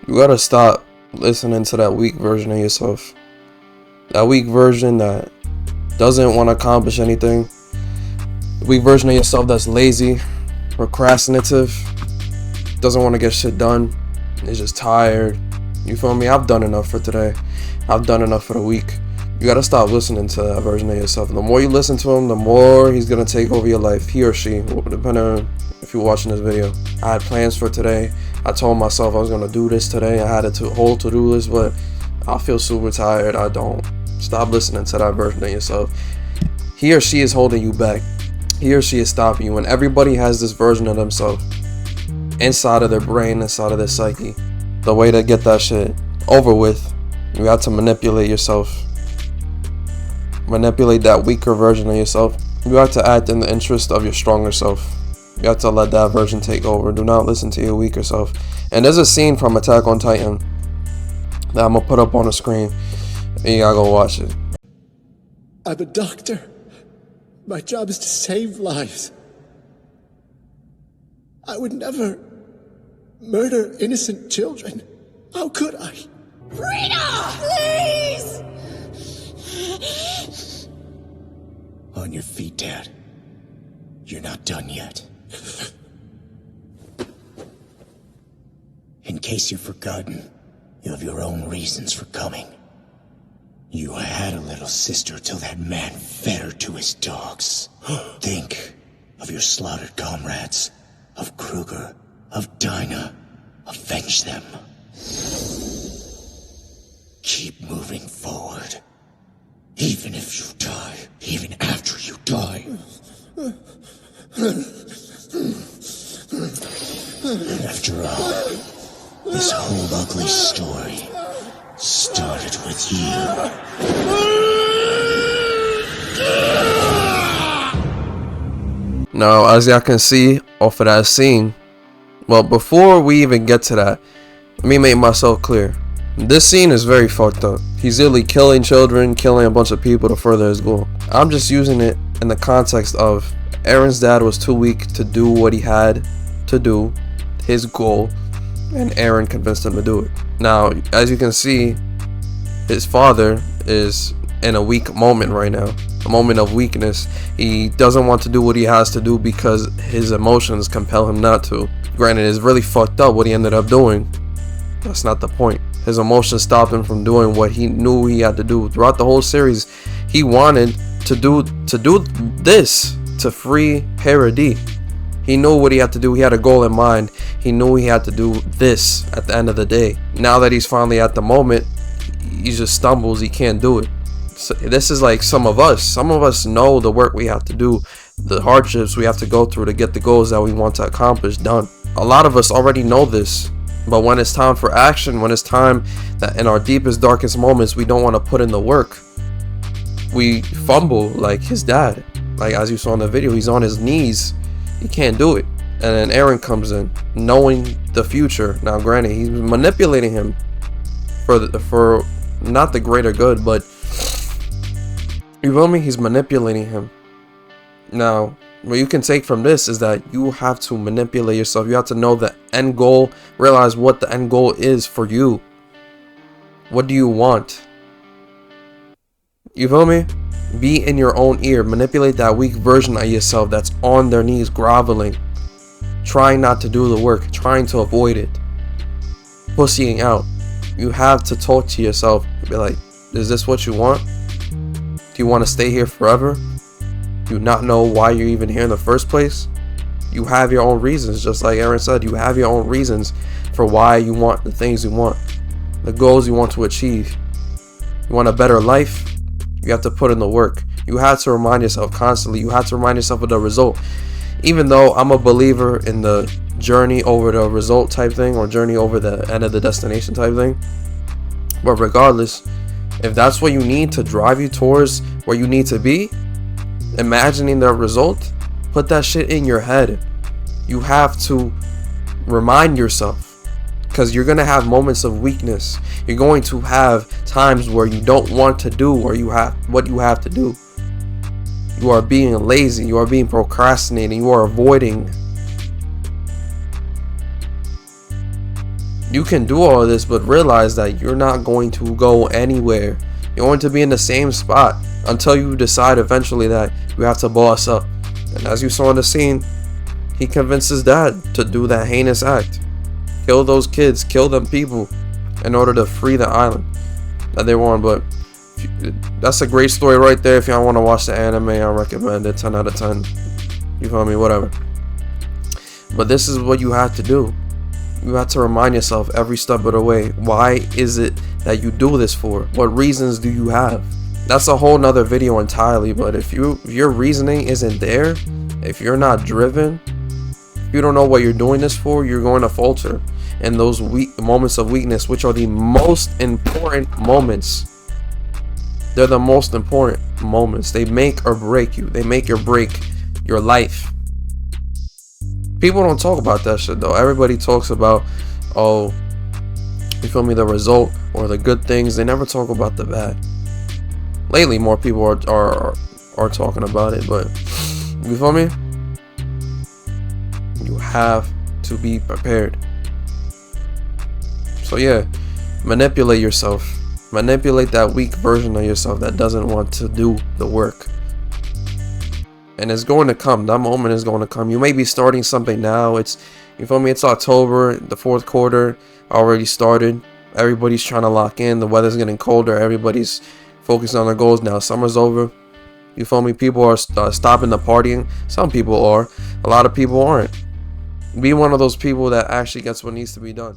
You gotta stop listening to that weak version of yourself. That weak version that doesn't want to accomplish anything. The weak version of yourself that's lazy, procrastinative, doesn't want to get shit done, is just tired. You feel me? I've done enough for today. I've done enough for the week. You gotta stop listening to that version of yourself. The more you listen to him, the more he's gonna take over your life. He or she, depending on if you're watching this video. I had plans for today. I told myself I was gonna do this today. I had a whole to-do list, but I feel super tired. I don't. Stop listening to that version of yourself. He or she is holding you back. He or she is stopping you. And everybody has this version of themselves inside of their brain, inside of their psyche. The way to get that shit over with, you have to manipulate yourself. Manipulate that weaker version of yourself. You have to act in the interest of your stronger self. You have to let that version take over. Do not listen to your weaker self. And there's a scene from Attack on Titan that I'm gonna put up on the screen, and you gotta go watch it. I'm a doctor. My job is to save lives. I would never murder innocent children. How could I? Rita! Please! On your feet, Dad. You're not done yet. In case you've forgotten, you have your own reasons for coming. You had a little sister till that man fed her to his dogs. Think of your slaughtered comrades, of Kruger, of Dinah. Avenge them. Keep moving forward. Even if you die, even after you die. After all, this whole ugly story started with you. Now, as y'all can see off of that scene, well, before we even get to that, let me make myself clear. This scene is very fucked up. He's literally killing children, killing a bunch of people to further his goal. I'm just using it in the context of Eren's dad was too weak to do what he had to do, his goal, and Eren convinced him to do it. Now, as you can see, his father is in a weak moment right now, a moment of weakness. He doesn't want to do what he has to do because his emotions compel him not to. Granted, it's really fucked up what he ended up doing. That's not the point. His emotions stopped him from doing what he knew he had to do. Throughout the whole series, he wanted to do this, to free Paradis. He knew what he had to do. He had a goal in mind. He knew he had to do this at the end of the day. Now that he's finally at the moment, he just stumbles. He can't do it. So this is like some of us. Some of us know the work we have to do, the hardships we have to go through to get the goals that we want to accomplish done. A lot of us already know this. But when it's time for action, when it's time that in our deepest, darkest moments, we don't want to put in the work, we fumble like his dad. Like as you saw in the video, he's on his knees. He can't do it. And then Eren comes in, knowing the future. Now, granted, he's manipulating him for not the greater good, but you feel me? He's manipulating him. Now, what you can take from this is that you have to manipulate yourself. You have to know the end goal, realize what the end goal is for you. What do you want? You feel me? Be in your own ear. Manipulate that weak version of yourself that's on their knees, groveling, trying not to do the work, trying to avoid it, pussying out. You have to talk to yourself. Be like, is this what you want? Do you want to stay here forever? Do you not know why you're even here in the first place? You have your own reasons, just like Eren said. You have your own reasons for why you want the things you want, the goals you want to achieve. You want a better life? You have to put in the work. You have to remind yourself constantly. You have to remind yourself of the result. Even though I'm a believer in the journey over the result type thing, or journey over the end of the destination type thing, but regardless, if that's what you need to drive you towards where you need to be, imagining the result, put that shit in your head. You have to remind yourself, because you're going to have moments of weakness. You're going to have times where you don't want to do what you have to do. You are being lazy, you are being procrastinating, you are avoiding You can do all of this, but realize that you're not going to go anywhere. You're going to be in the same spot until you decide eventually that you have to boss up. And as you saw in the scene, he convinced his dad to do that heinous act. Kill those kids, kill them people in order to free the island that they were on. But that's a great story right there. If y'all want to watch the anime, I recommend it. 10 out of 10. You feel me? Whatever. But this is what you have to do. You have to remind yourself every step of the way. Why is it that you do this for? What reasons do you have? That's a whole nother video entirely. But if your reasoning isn't there, if you're not driven, if you don't know what you're doing this for, you're going to falter. And those moments of weakness, which are the most important moments, they're the most important moments. They make or break you. They make or break your life. People don't talk about that shit though. Everybody talks about, oh, you feel me, the result or the good things. They never talk about the bad. Lately, more people are talking about it, but you feel me? You have to be prepared. So yeah, manipulate yourself. Manipulate that weak version of yourself that doesn't want to do the work. And it's going to come. That moment is going to come. You may be starting something now. You feel me? It's October. The fourth quarter already started. Everybody's trying to lock in. The weather's getting colder. Everybody's focused on their goals now. Summer's over. You feel me? People are stopping the partying. Some people are. A lot of people aren't. Be one of those people that actually gets what needs to be done.